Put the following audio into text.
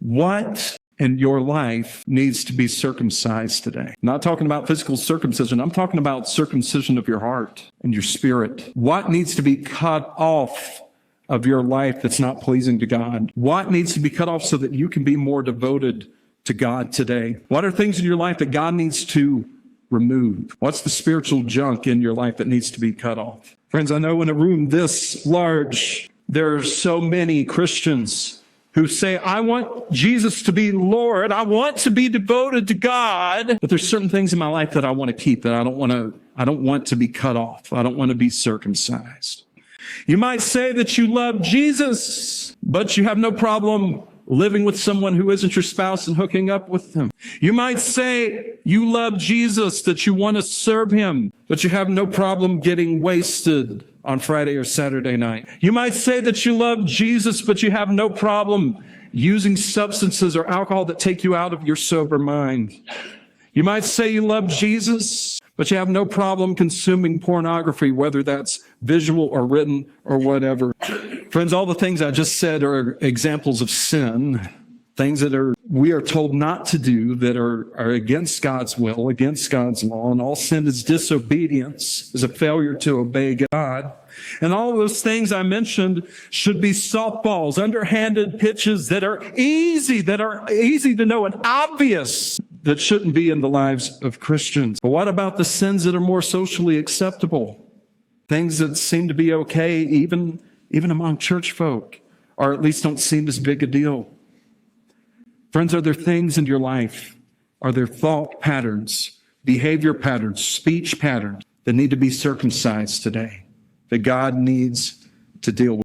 What in your life needs to be circumcised today? I'm not talking about physical circumcision. I'm talking about circumcision of your heart and your spirit. What needs to be cut off of your life that's not pleasing to God? What needs to be cut off so that you can be more devoted to God today? What are things in your life that God needs to remove? What's the spiritual junk in your life that needs to be cut off? Friends, I know in a room this large, there are so many Christians who say, I want Jesus to be Lord. I want to be devoted to God. But there's certain things in my life that I want to keep, that I don't want to be cut off. I don't want to be circumcised. You might say that you love Jesus, but you have no problem living with someone who isn't your spouse and hooking up with them. You might say you love Jesus, that you want to serve him, but you have no problem getting wasted on Friday or Saturday night. You might say that you love Jesus, but you have no problem using substances or alcohol that take you out of your sober mind. You might say you love Jesus, but you have no problem consuming pornography, whether that's visual or written or whatever. Friends, all the things I just said are examples of sin, things that we are told not to do, that are against God's will, against God's law. And all sin is disobedience, is a failure to obey God. And all of those things I mentioned should be softballs, underhanded pitches that are easy to know and obvious, that shouldn't be in the lives of Christians. But what about the sins that are more socially acceptable? Things that seem to be okay even among church folk, or at least don't seem as big a deal. Friends, are there things in your life, are there thought patterns, behavior patterns, speech patterns that need to be circumcised today, that God needs to deal with?